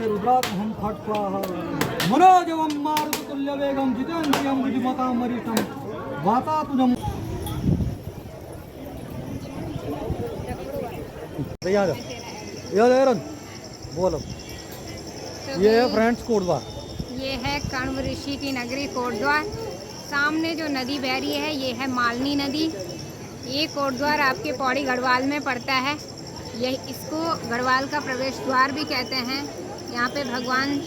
ते रुद्रात्महं खट्वाहा मनोजवं मारुततुल्यवेगं जितेन्द्रियं बुद्धिमतां वरिष्ठं वातात्मजं। बोलो। ये है फ्रेंड्स कोटद्वार। ये है कण्व ऋषि की नगरी कोटद्वार। सामने जो नदी बह रही है ये है मालनी नदी। ये कोटद्वार आपके पौड़ी गढ़वाल में पड़ता है। यह इसको गढ़वाल का प्रवेश द्वार भी कहते हैं। यहाँ पे भगवान।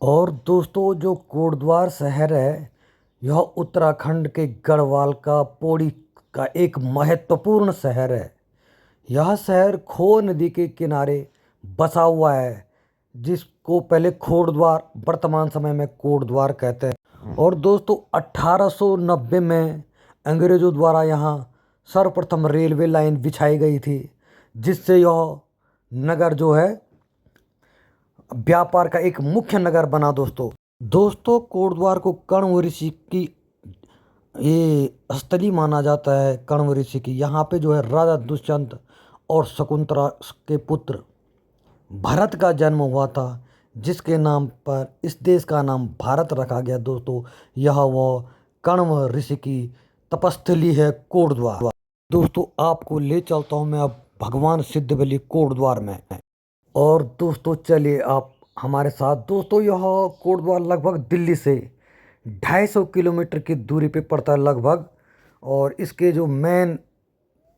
और दोस्तों जो कोटद्वार शहर है यह उत्तराखंड के गढ़वाल का पौड़ी का एक महत्वपूर्ण शहर है। यह शहर खो नदी के किनारे बसा हुआ है जिसको पहले खोड़द्वार वर्तमान समय में कोटद्वार कहते हैं। और दोस्तों 1890 में अंग्रेज़ों द्वारा यहाँ सर्वप्रथम रेलवे लाइन बिछाई गई थी जिससे यह नगर जो है व्यापार का एक मुख्य नगर बना। दोस्तों कोटद्वार को कण्व ऋषि की ये स्थली माना जाता है। कण्व ऋषि की यहाँ पे जो है राजा दुष्यंत और शकुंतला के पुत्र भरत का जन्म हुआ था जिसके नाम पर इस देश का नाम भारत रखा गया। दोस्तों यह वो कण्व ऋषि की तपस्थली है कोटद्वार। दोस्तों आपको ले चलता हूँ मैं अब भगवान सिद्धबली कोटद्वार में। और दोस्तों चलिए आप हमारे साथ। दोस्तों यह कोटद्वार लगभग दिल्ली से 250 किलोमीटर की दूरी पे पड़ता है लगभग। और इसके जो मेन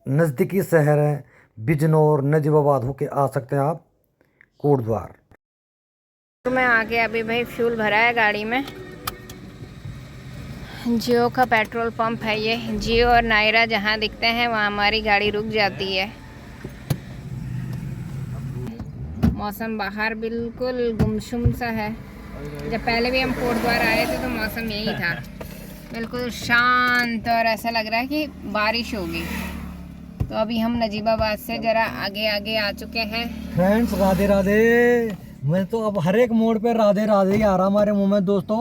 नज़दीकी शहर हैं बिजनौर नजीबाबाद होके आ सकते हैं आप कोटद्वार। तो मैं आगे अभी भाई फ्यूल भरा है गाड़ी में। जियो का पेट्रोल पंप है ये। जियो और नायरा जहाँ दिखते हैं वहाँ हमारी गाड़ी रुक जाती है। मौसम बाहर बिल्कुल गुमसुम सा है। जब पहले भी हम कोटद्वार आए थे तो मौसम यही था, बिल्कुल शांत और ऐसा लग रहा है कि बारिश होगी। तो अभी हम नजीबाबाद से ज़रा आगे आगे आ चुके हैं। फ्रेंड्स राधे राधे। मैं तो अब हर एक मोड़ पे राधे राधे ही आ रहा हमारे मुंह में। दोस्तों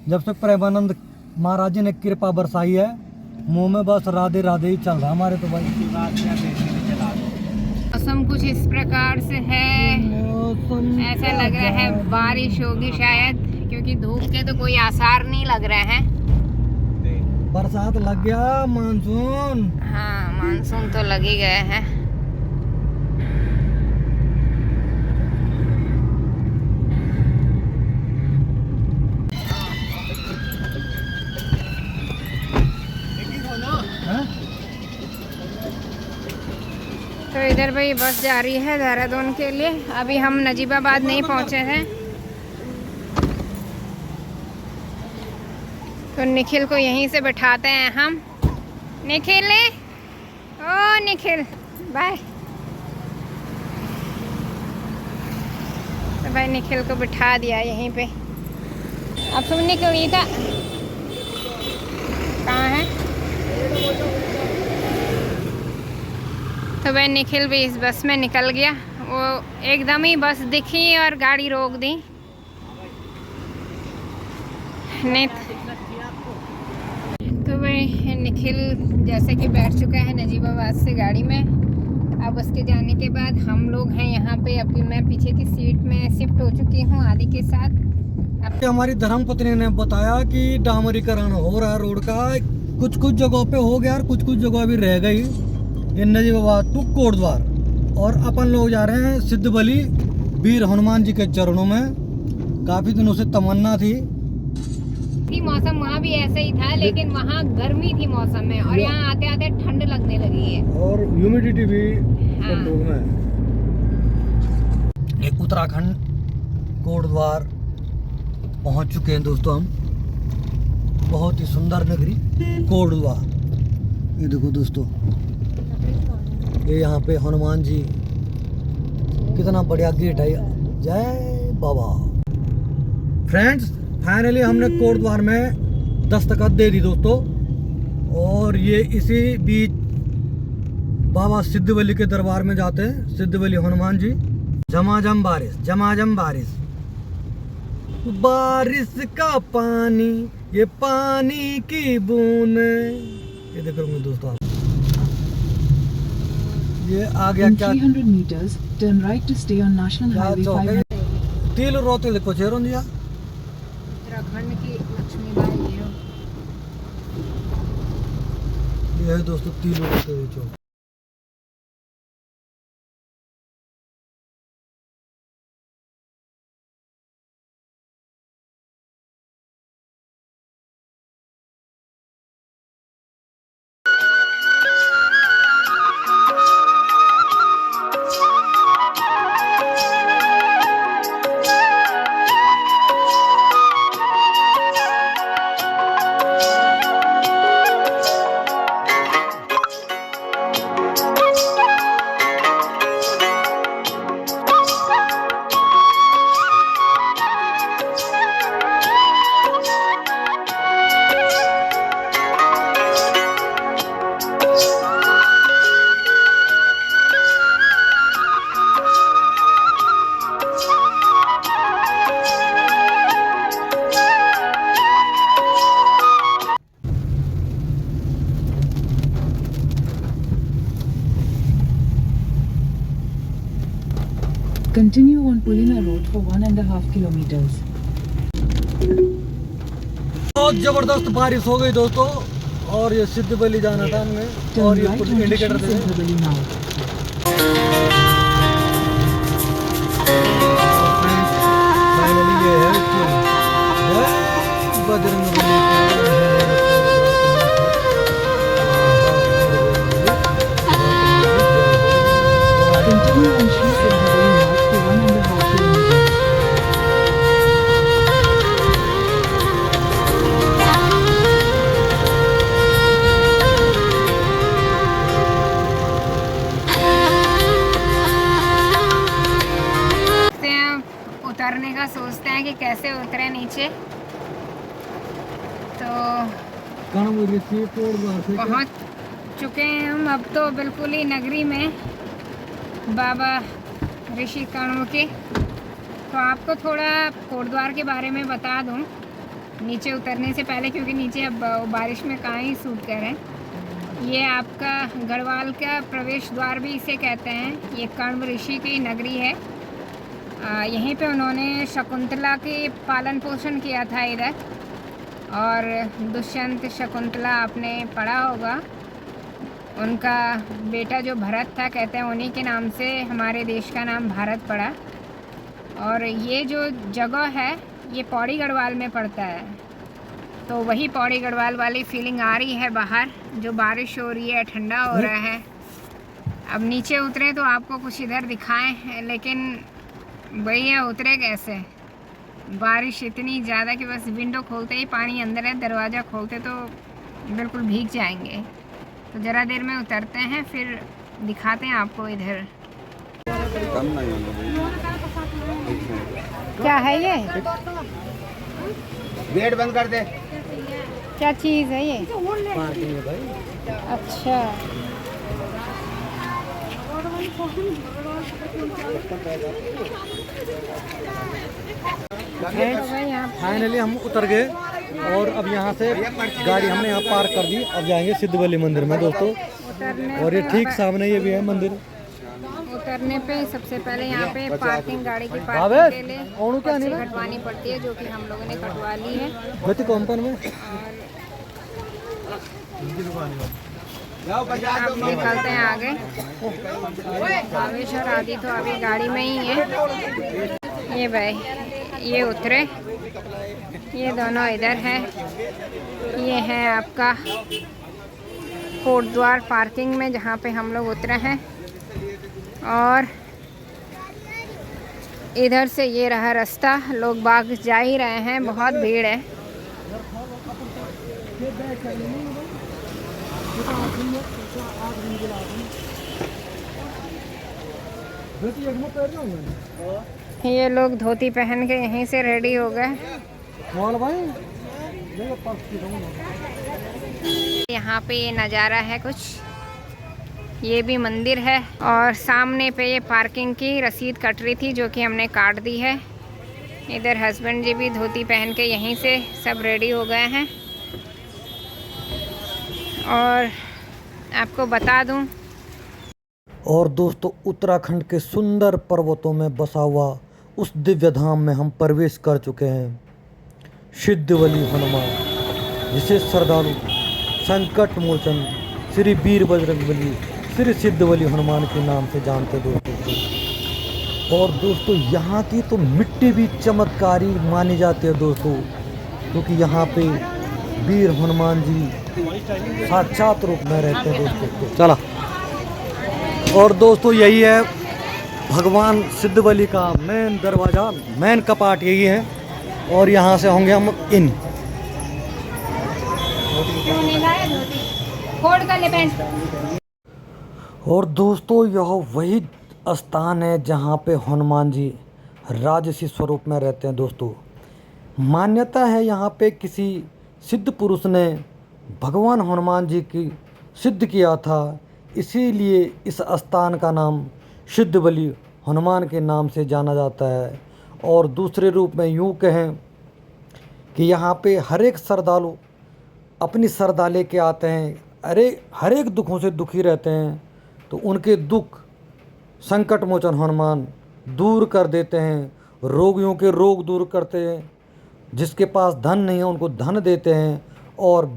जब से प्रेमानंद महाराज जी ने कृपा बरसाई है मुंह में बस राधे राधे ही चल रहा हमारे। तो भाई मौसम कुछ इस प्रकार से है, ऐसा लग रहा है बारिश होगी शायद, क्योंकि धूप के तो कोई आसार नहीं लग रहे हैं। बरसात लग गया, मानसून। हाँ मानसून तो लग ही गए हैं। तो इधर भाई बस जा रही है देहरादून के लिए। अभी हम नजीबाबाद नहीं पहुंचे हैं। तो निखिल को यहीं से बैठाते हैं हम। निखिल, ओ निखिल बाय। तो भाई निखिल को बिठा दिया यहीं पे। अब तुम निकली था कहाँ है? तो भाई निखिल भी इस बस में निकल गया। वो एकदम ही बस दिखी और गाड़ी रोक दी। नहीं तो भाई निखिल जैसे कि बैठ चुका है नजीबाबाद से गाड़ी में। अब उसके जाने के बाद हम लोग हैं यहाँ पे। अभी मैं पीछे की सीट में शिफ्ट हो चुकी हूँ आदि के साथ। अब हमारी धर्मपत्नी ने बताया कि डामरीकरण हो रहा है रोड का। कुछ जगहों पे हो गया और कुछ जगह अभी रह गई। ये नजीबाबाद टू कोटद्वार। और अपन लोग जा रहे हैं सिद्धबली वीर हनुमान जी के चरणों में। काफी दिनों से तमन्ना थी। मौसम वहाँ भी ऐसा ही था, लेकिन वहाँ गर्मी थी मौसम में, और यहाँ आते आते ठंड लगने लगी है और ह्यूमिडिटी भी कंट्रोल में है। एक उत्तराखंड कोटद्वार पहुँच चुके हैं दोस्तों हम। बहुत ही सुंदर नगरी कोटद्वार। ये देखो दोस्तों, ये यहाँ पे हनुमान जी, कितना बढ़िया गेट है। जय बाबा। फ्रेंड्स फाइनली हमने कोटद्वार में दस्तखत दे दी दोस्तों। और ये इसी बीच बाबा सिद्धबली के दरबार में जाते हैं। सिद्धबली हनुमान जी। झमाझम बारिश, झमाझम बारिश, बारिश का पानी, ये पानी की बूंद। ये देख रहे दोस्तों, ये आ गया क्या? 300 meters, turn right to stay on National Highway 500. तील रोते लिखो चेरों दिया उत्तराखंड की लक्ष्मीबाई ये है दोस्तों तील रोते जो Continue on Pulina Road for 1.5 kilometers. बहुत जबरदस्त बारिश हो गई दोस्तों और ये सिद्ध वैली जाना था हमने और Turn ये right police onto indicator Sri दे रहे हैं। Siddhavali now. फाइनली ये है जय Bajrang Bali Continue on Sri Siddhavali North for 1.5 kilometers. उतरने का सोचते हैं कि कैसे उतरे नीचे, तो पहुंच चुके हैं हम अब तो बिल्कुल ही नगरी में बाबा ऋषि कण्व के। तो आपको थोड़ा कोटद्वार के बारे में बता दूं नीचे उतरने से पहले, क्योंकि नीचे अब बारिश में कहाँ ही शूट करें। ये आपका गढ़वाल का प्रवेश द्वार भी इसे कहते हैं। ये कण्व ऋषि की नगरी है। यहीं पे उन्होंने शकुंतला के पालन पोषण किया था इधर, और दुष्यंत शकुंतला आपने पढ़ा होगा। उनका बेटा जो भरत था, कहते हैं उन्हीं के नाम से हमारे देश का नाम भारत पड़ा। और ये जो जगह है ये पौड़ी गढ़वाल में पड़ता है, तो वही पौड़ी गढ़वाल वाली फीलिंग आ रही है बाहर, जो बारिश हो रही है, ठंडा हो रहा है। अब नीचे उतरे तो आपको कुछ इधर दिखाएं, लेकिन भैया उतरे कैसे? बारिश इतनी ज़्यादा कि बस विंडो खोलते ही पानी अंदर है, दरवाज़ा खोलते तो बिल्कुल भीग जाएंगे। तो ज़रा देर में उतरते हैं, फिर दिखाते हैं आपको इधर। क्या है ये? गेट बंद कर दे। क्या चीज़ है ये? पार्किंग है भाई। अच्छा, फाइनली हम उतर गए और अब यहाँ से गाड़ी हमने यहाँ पार्क कर दी। अब जाएंगे सिद्ध वैली मंदिर में दोस्तों, और ये ठीक सामने ये भी है मंदिर। उतरने पे सबसे पहले यहाँ पे पार्किंग, गाड़ी की पार्किंग के लिए पर्ची कटवानी पड़ती है, जो कि हम लोगों ने कटवा ली है। गति कंपन में अब निकलते हैं आगे। भावेश और आदि तो अभी गाड़ी में ही है। ये भाई ये उतरे, ये दोनों इधर हैं। ये है आपका कोटद्वार पार्किंग में, जहाँ पे हम लोग उतरे हैं। और इधर से ये रहा रास्ता, लोग बाग जा ही रहे हैं, बहुत भीड़ है। ये लोग धोती पहन के यहीं से रेडी हो गए। यहाँ पे ये नज़ारा है कुछ, ये भी मंदिर है। और सामने पे ये पार्किंग की रसीद कट रही थी, जो कि हमने काट दी है। इधर हस्बैंड जी भी धोती पहन के यहीं से सब रेडी हो गए हैं। और आपको बता दूं, और दोस्तों उत्तराखंड के सुंदर पर्वतों में बसा हुआ उस दिव्य धाम में हम प्रवेश कर चुके हैं। सिद्धवली हनुमान, जिसे श्रद्धालु संकट मोचन श्री वीर बजरंगबली श्री सिद्धवली हनुमान के नाम से जानते दोस्तों। और दोस्तों यहाँ की तो मिट्टी भी चमत्कारी मानी जाती है दोस्तों, क्योंकि यहाँ पे वीर हनुमान जी साक्षात रूप में रहते हैं दोस्तों। चला, और दोस्तों यही है भगवान सिद्धवली का मेन दरवाज़ा, मेन कपाट यही है। और यहाँ से होंगे हम इन। और दोस्तों यह वही स्थान है जहाँ पे हनुमान जी राजसी स्वरूप में रहते हैं दोस्तों। मान्यता है यहाँ पे किसी सिद्ध पुरुष ने भगवान हनुमान जी की सिद्ध किया था, इसीलिए इस स्थान का नाम सिद्धवली हनुमान के नाम से जाना जाता है। और दूसरे रूप में यूँ कहें कि यहाँ पे हर एक श्रद्धालु अपनी श्रद्धा लेके आते हैं, हर एक दुखों से दुखी रहते हैं, तो उनके दुख संकट मोचन हनुमान दूर कर देते हैं। रोगियों के रोग दूर करते हैं, जिसके पास धन नहीं है उनको धन देते हैं, और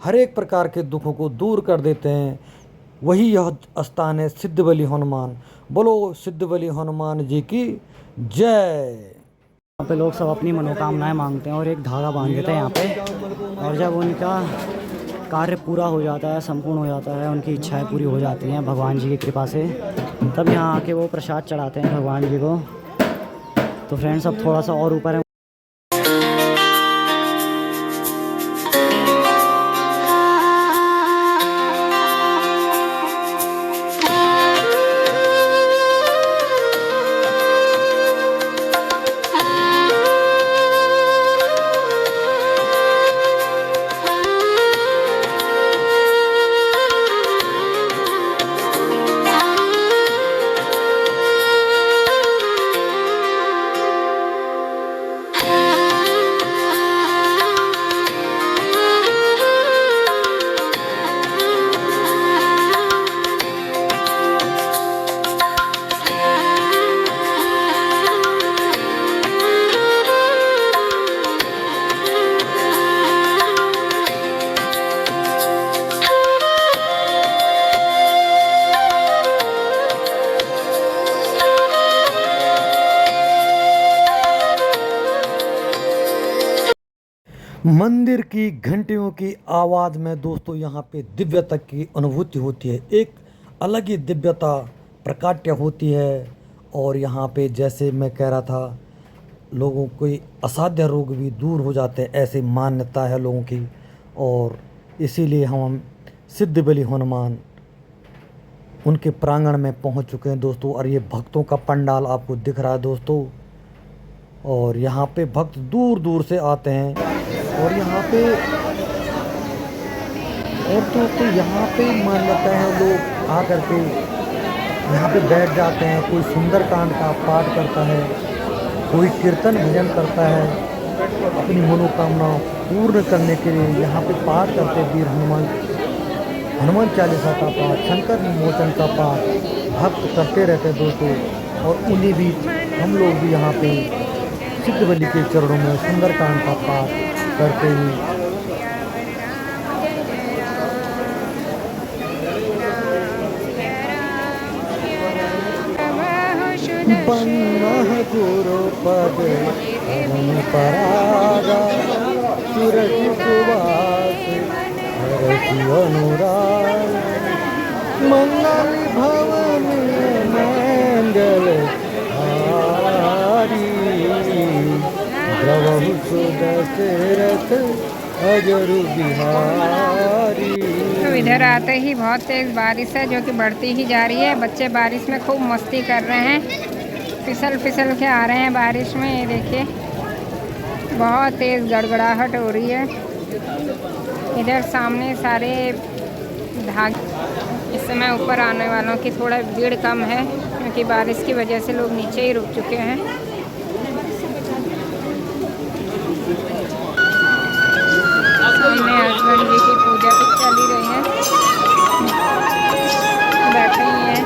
हर एक प्रकार के दुखों को दूर कर देते हैं। वही यह स्थान है सिद्धवली हनुमान। बोलो सिद्धवली हनुमान जी की जय। यहाँ पे लोग सब अपनी मनोकामनाएं मांगते हैं और एक धागा बांध देते हैं यहाँ पे, और जब उनका कार्य पूरा हो जाता है, संपूर्ण हो जाता है, उनकी इच्छाएं पूरी हो जाती हैं भगवान जी की कृपा से, तब यहाँ आके वो प्रसाद चढ़ाते हैं भगवान जी को। तो फ्रेंड्स अब थोड़ा सा और ऊपर है। मंदिर की घंटियों की आवाज़ में दोस्तों यहाँ पे दिव्यता की अनुभूति होती है, एक अलग ही दिव्यता प्रकाट्य होती है। और यहाँ पे जैसे मैं कह रहा था, लोगों के असाध्य रोग भी दूर हो जाते हैं, ऐसी मान्यता है लोगों की। और इसीलिए हम सिद्धवली हनुमान उनके प्रांगण में पहुँच चुके हैं दोस्तों। और ये भक्तों का पंडाल आपको दिख रहा है दोस्तों, और यहाँ पे भक्त दूर दूर से आते हैं। और यहाँ पे दोस्तों यहाँ पे मान्यता है, लोग आकर के यहाँ पे बैठ जाते हैं। कोई सुंदरकांड का पाठ करता है, कोई कीर्तन भजन करता है, अपनी मनोकामना पूर्ण करने के लिए यहाँ पे पाठ करते हैं। वीर हनुमान चालीसा का पाठ, शंकर मोचन का पाठ भक्त करते रहते हैं दोस्तों। और उन्हीं बीच हम लोग भी यहाँ पे सिद्धवली के चरणों में सुंदरकांड का पाठ करते हुए बन्ना गुरु पद परागा सूरज सुवास हरति अनुराग मंगल भवन मंगल हारी द्रवहु सुदशरथ अजरु बिहारी। तो इधर आते ही बहुत तेज़ बारिश है जो कि बढ़ती ही जा रही है। बच्चे बारिश में खूब मस्ती कर रहे हैं, फिसल फिसल के आ रहे हैं बारिश में। ये देखिए बहुत तेज़ गड़गड़ाहट हो रही है। इधर सामने सारे धागे, इस समय ऊपर आने वालों की थोड़ा भीड़ कम है क्योंकि बारिश की वजह से लोग नीचे ही रुक चुके हैं। सामने हनुमान जी की पूजा भी चल ही रही है, बैठे ही हैं।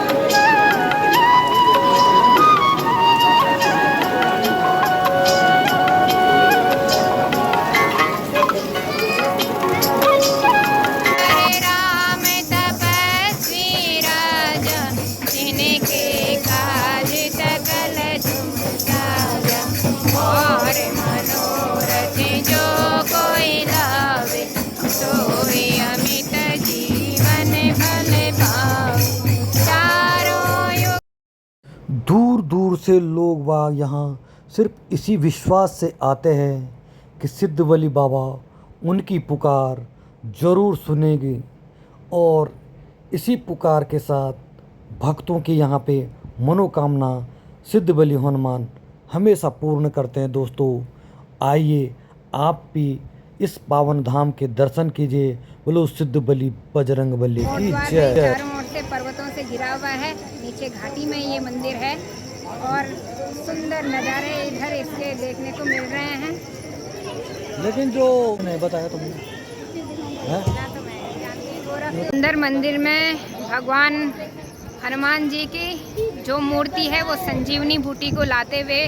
से लोग बाग यहाँ सिर्फ इसी विश्वास से आते हैं कि सिद्ध बली बाबा उनकी पुकार ज़रूर सुनेंगे और इसी पुकार के साथ भक्तों की यहाँ पे मनोकामना सिद्ध बली हनुमान हमेशा पूर्ण करते हैं। दोस्तों आइए आप भी इस पावन धाम के दर्शन कीजिए। बोलो सिद्ध बली बजरंग बली की कोटद्वार जय। चारों ओर से पर्वतों से घिरा हुआ है, नीचे घाटी में ये मंदिर है और सुंदर नज़ारे इधर इसके देखने को मिल रहे हैं। लेकिन जो नहीं बताया तुमने है? सुंदर मंदिर में भगवान हनुमान जी की जो मूर्ति है वो संजीवनी बूटी को लाते हुए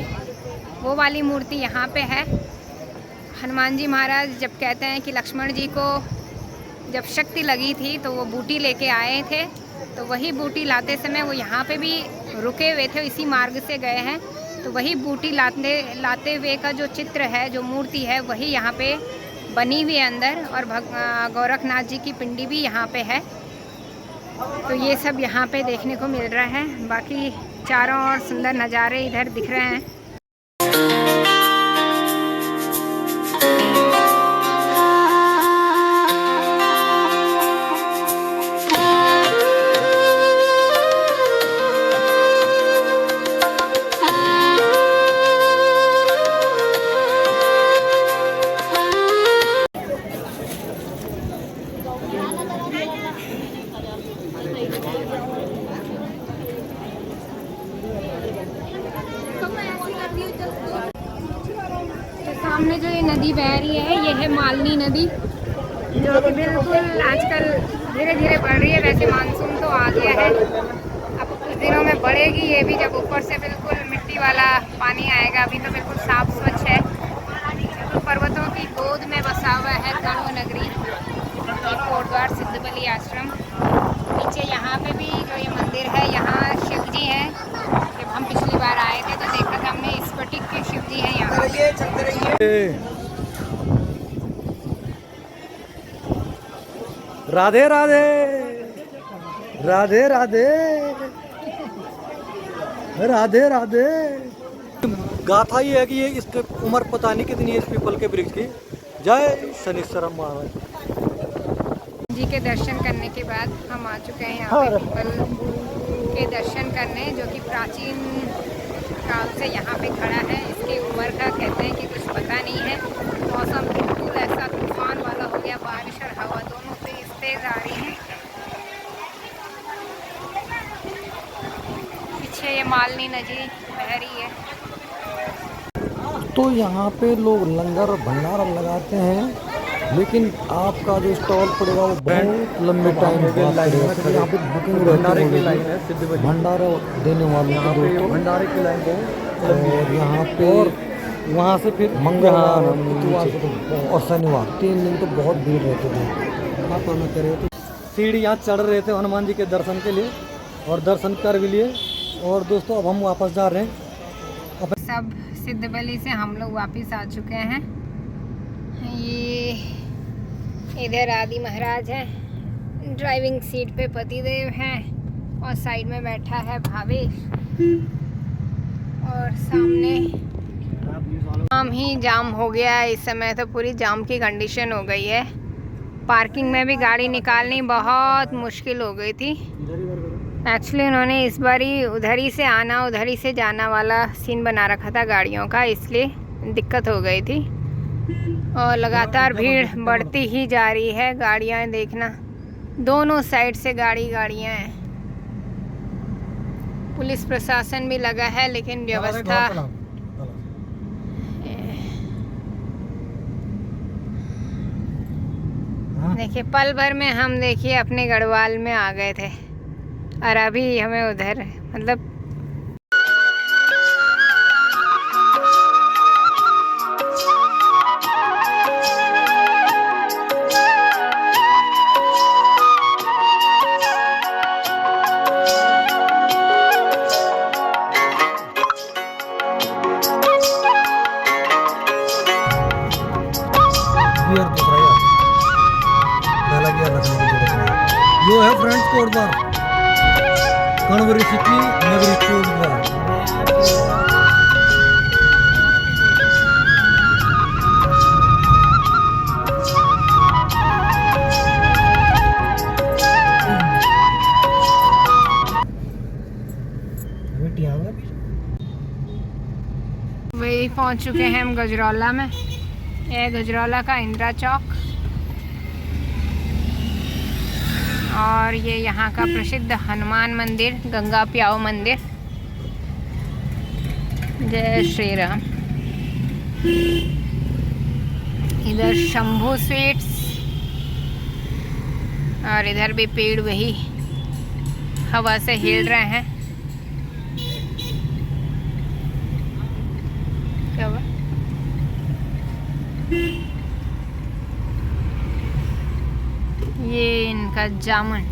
वो वाली मूर्ति यहाँ पे है। हनुमान जी महाराज जब कहते हैं कि लक्ष्मण जी को जब शक्ति लगी थी तो वो बूटी लेके आए थे, तो वही बूटी लाते समय वो यहाँ पे भी रुके हुए थे, इसी मार्ग से गए हैं। तो वही बूटी लाते हुए का जो चित्र है, जो मूर्ति है, वही यहाँ पे बनी हुई है अंदर। और गोरखनाथ जी की पिंडी भी यहाँ पे है। तो ये सब यहाँ पे देखने को मिल रहा है। बाकी चारों ओर सुंदर नज़ारे इधर दिख रहे हैं। तो सामने जो ये नदी बह रही है, ये है मालनी नदी, जो कि बिल्कुल आजकल धीरे धीरे बढ़ रही है। वैसे मानसून तो आ गया है, अब कुछ दिनों में बढ़ेगी ये भी, जब ऊपर से बिल्कुल मिट्टी वाला पानी आएगा। अभी तो बिल्कुल साफ स्वच्छ है। तो पर्वतों की गोद में बसा हुआ है कण्व नगरी, ये कोटद्वार सिद्ध बली आश्रम। नीचे यहाँ पे भी जो ये मंदिर है, यहाँ शिव जी हैं। जब हम पिछली बार आए थे तो देखा था हमने, स्फटिक के शिव जी हैं यहाँ पे। राधे राधे राधे राधे राधे राधे। गाथा ये है कि ये इसके उम्र पता नहीं कितनी है इस पीपल के वृक्ष की। जय शनिश्चर महाराज जी के दर्शन करने के बाद हम आ चुके हैं यहाँ पे पीपल के दर्शन करने, जो कि प्राचीन काल से यहाँ पे खड़ा है। इसकी उम्र का कहते हैं कि कुछ पता नहीं है। मौसम बिल्कुल ऐसा तूफान वाला हो गया, बारिश और हवा दोनों तेज आ रही है। पीछे ये मालनी नदी बह रही है। तो यहाँ पे लोग लंगर भंडारा लगाते हैं, लेकिन आपका जो स्टॉल पड़ेगा वो बहुत लंबे टाइम बाद पड़ेगा। तो यहाँ पे बुकिंग भंडारे की लाइन है, भंडारा देने वालों का दोस्तों भंडारे की लाइन बहुत। और यहाँ पे और वहाँ से फिर मंगलवार और शनिवार 3 दिन तो बहुत भीड़ रहती थी। आप ना करें तो सीढ़ी यहाँ चढ़ रहे थे हनुमान जी के दर्शन के लिए, और दर्शन कर भी लिए। और दोस्तों अब हम वापस जा रहे हैं। सब सिद्ध बली से हम लोग वापस आ चुके हैं। ये इधर आदि महाराज हैं, ड्राइविंग सीट पे पतिदेव हैं और साइड में बैठा है भावेश। और सामने जाम ही जाम हो गया है। इस समय तो पूरी जाम की कंडीशन हो गई है। पार्किंग में भी गाड़ी निकालनी बहुत मुश्किल हो गई थी। एक्चुअली उन्होंने इस बारी उधर ही से आना उधर ही से जाना वाला सीन बना रखा था गाड़ियों का, इसलिए दिक्कत हो गई थी। और लगातार भीड़ बढ़ती ही जा रही है। गाड़ियाँ देखना, दोनों साइड से गाड़ियाँ हैं। पुलिस प्रशासन भी लगा है, लेकिन व्यवस्था देखिए, पल भर में हम देखिए अपने गढ़वाल में आ गए थे, और अभी हमें उधर मतलब यो है फ्रेंड्स कोटद्वार, कण्व ऋषि की नगरी कोटद्वार। वही पहुंच चुके हैं हम गजरौला में। यह गजरौला का इंदिरा चौक और ये यहाँ का प्रसिद्ध हनुमान मंदिर, गंगा प्याऊ मंदिर। जय श्री राम। इधर शंभू स्वीट्स और इधर भी पेड़ वही हवा से हिल रहे हैं। क्या हुआ? ये इनका जामुन।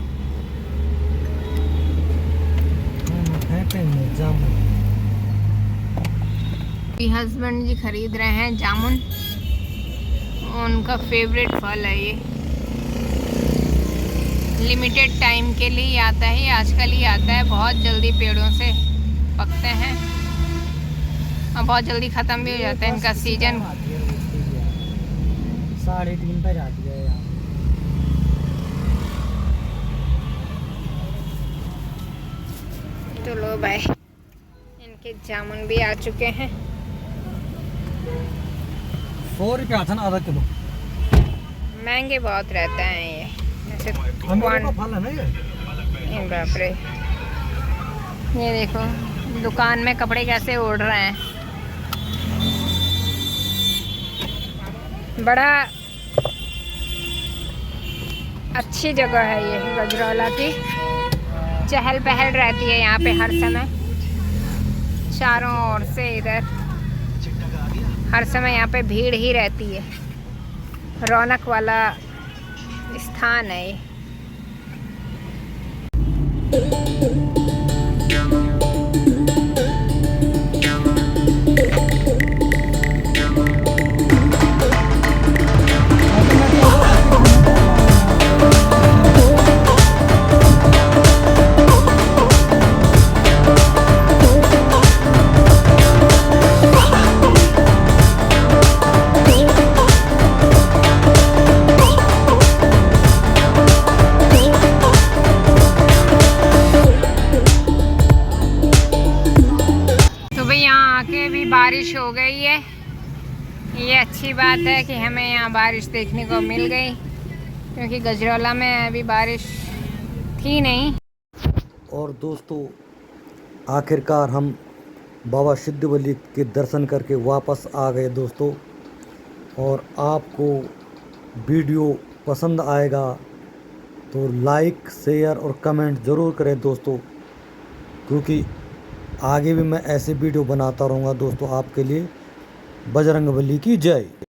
हस्बैंड जी खरीद रहे हैं जामुन, उनका फेवरेट फल है ये। लिमिटेड टाइम के लिए आता है, आजकल ही आता है, बहुत जल्दी पेड़ों से पकते हैं और बहुत जल्दी ख़त्म भी हो जाता है इनका सीजन। 3:30 पे जाती है यहाँ। तो लो भाई, इनके जामुन भी आ चुके हैं। 100 रुपया था ना आधा किलो। महंगे बहुत रहते हैं ये, जैसे फल है ना ये। बाप रे, ये देखो दुकान में कपड़े कैसे उड़ रहे हैं। बड़ा अच्छी जगह है ये गजरौला की, चहल पहल रहती है यहाँ पे हर समय, चारों ओर से इधर हर समय यहाँ पे भीड़ ही रहती है। रौनक वाला स्थान है ये। बारिश हो गई है, ये अच्छी बात है कि हमें यहाँ बारिश देखने को मिल गई, क्योंकि गजरौला में अभी बारिश थी नहीं। और दोस्तों आखिरकार हम बाबा सिद्धवली के दर्शन करके वापस आ गए दोस्तों। और आपको वीडियो पसंद आएगा तो लाइक, शेयर और कमेंट ज़रूर करें दोस्तों, क्योंकि आगे भी मैं ऐसे वीडियो बनाता रहूँगा दोस्तों आपके लिए। बजरंगबली की जय।